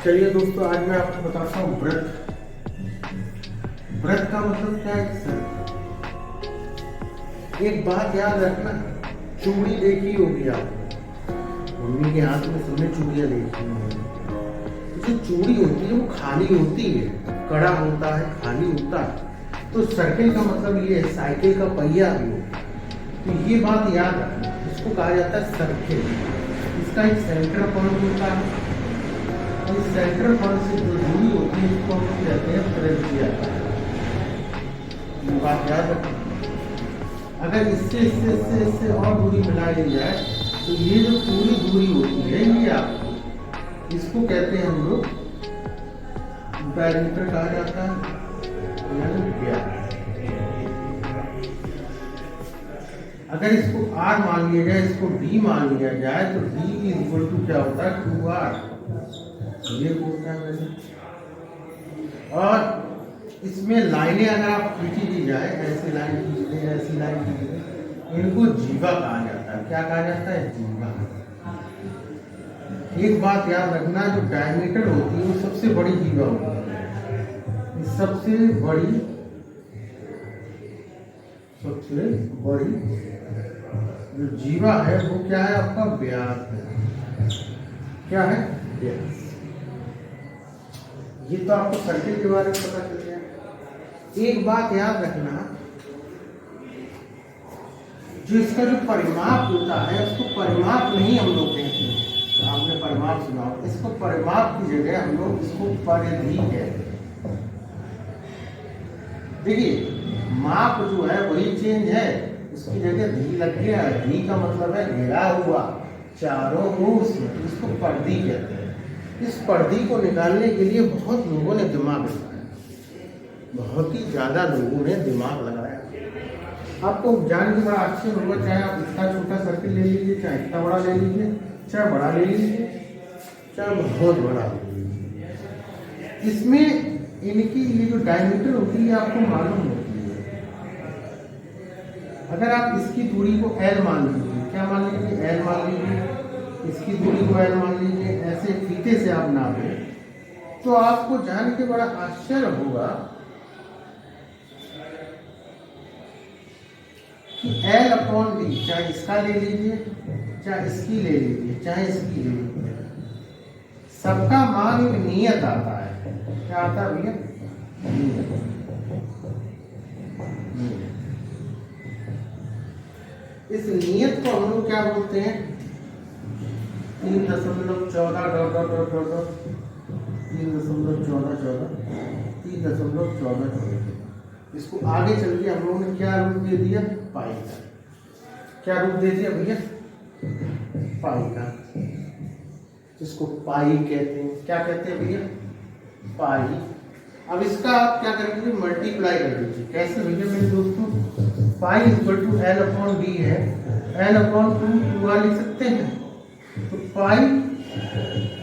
चलिए दोस्तों, आज मैं आपको बताता हूँ व्रत। व्रत का मतलब क्या है सर? एक बात याद रखना, चूड़ी देखी होगी आपने, मम्मी के हाथ में सबने चूड़ियाँ देखी होंगी। जो चूड़ी होती है वो खाली होती है, कड़ा होता है, खाली होता है। तो सर्किल का मतलब ये है, साइकिल का पहिया भी हो। तो ये बात याद रखना, इसको कहा जाता है सर्किल। इसका एक सेंटर पॉइंट होता है, इस सेंटर पॉइंट से जो दूरी होती है इसको हम कहते हैं त्रिज्या। ये बात याद रखना। अगर इससे और दूरी मिलाई जाए तो ये जो पूरी दूरी होती है ये आपको, इसको कहते हैं हम लोग डायमीटर कहा जाता है, यानी व्यास। अगर इसको R मान लिया जाए, इसको D मान लिया जाए, तो D इक्वल टू क्या होता है 2R। ये होता है वैसे। और इसमें लाइनें अगर आप खींची दी जाए, ऐसी लाइन खींचते हैं, ऐसी लाइन खींचते हैं, इनको जीवा कहा जाता है। क्या कहा जाता है? जीवा। एक बात याद रखना, जो डायमीटर होती है वो सबसे बड़ी जीवा होती है। सबसे बड़ी जो जीवा है वो क्या है? आपका व्यास है। क्या है? व्यास। ये तो आपको सर्किल के बारे में पता चल गया। एक बात याद रखना, जो इसका जो परिमाप होता है उसको परिमाप नहीं हम लोग कहते हैं। तो आपने परिमाप सुना, इसको परिमाप की जगह हम लोग इसको परिधि कहते हैं। देखिए, माप जो है वही चेंज है, उसकी जगह धी लग गया। धी का मतलब है घेरा हुआ चारों ओर से, इसको परिधि कहते हैं। इस परिधि को निकालने के लिए बहुत लोगों ने दिमाग लगाया, बहुत ही ज्यादा लोगों ने दिमाग लगाया। आपको जान के बड़ा अच्छे होगा, चाहे आप इतना छोटा सर्किल ले लीजिए, चाहे इतना बड़ा ले लीजिए, चाहे बड़ा ले लीजिए, चाहे बहुत बड़ा ले लीजिए। इसमें इनकी ये जो डायमीटर होती है आपको मालूम होती है। अगर आप इसकी दूरी को L मान लीजिए, क्या मान लीजिए? L मान लीजिए, इसकी दूरी को L मान लीजिए, ऐसे फीते से आप नापें, तो आपको जान के बड़ा आश्चर्य होगा कि L/D, चाहे इसका ले लीजिए, चाहे इसकी ले लीजिए, चाहे इसकी ले लीजिए, सबका मान एक नियत आता है। क्या आता है भैया? इस नियत को हम लोग क्या बोलते हैं? 3.14 3.14 इसको आगे चल के हम लोगों ने क्या रूप दे दिया? पाई का। क्या रूप दे दिया भैया? पाई का। इसको पाई कहते हैं। क्या कहते हैं भैया? पाई। अब इसका आप क्या करेंगे? मल्टीप्लाई कर दीजिए। कैसे भैया मेरे दोस्तों? पाई इक्वल टू L/D है, L/2R लिख सकते हैं। तो पाई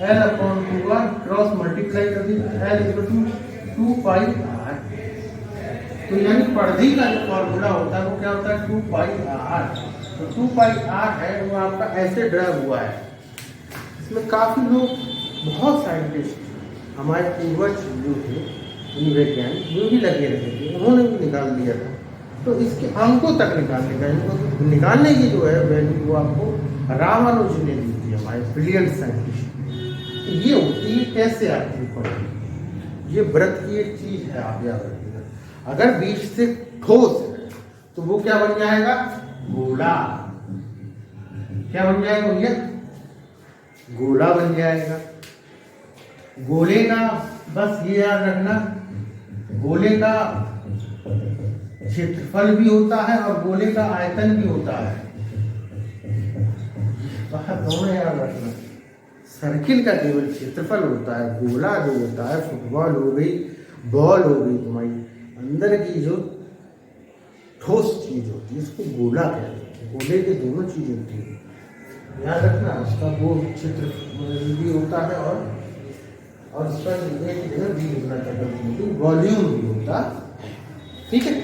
L/2R क्रॉस मल्टीप्लाई कर दीजिए, L इक्वल टू 2πr। तो यानी परिधि का जो फॉर्मूला होता है वो क्या होता है? 2πr। तो 2πr है वो आपका ऐसे ड्रा हुआ है। इसमें काफी लोग, बहुत साइंटिस्ट हमारे पूर्वज जो थे, वैज्ञानिक, जो भी लगे रहे थे, उन्होंने भी निकाल दिया था। तो इसके अंकों तक निकालने का, इनको निकालने की जो है वैल्यू वो आपको रामानुज ने दी थी, हमारे ब्रिलियंट साइंटिस्ट। तो ये होती है कैसे आती है? ये व्रत की एक चीज है, आप याद रखिएगा। अगर बीच से ठोस है तो वो क्या बन जाएगा? गोला। क्या बन जाएगा भैया? गोला बन जाएगा। गोले का बस ये याद रखना, गोले का क्षेत्रफल भी होता है और गोले का आयतन भी होता है। दोनों याद रखना। सर्किल का केवल क्षेत्रफल होता है, गोला जो होता है, फुटबॉल हो गई, बॉल हो गई, तुम्हारी अंदर की जो ठोस चीज होती है इसको गोला कहते हैं। गोले के दोनों चीज होती है, याद रखना। उसका वो क्षेत्रफल भी होता है और उसका भी लिखना चाहिए, वॉल्यूम भी होता है। ठीक है।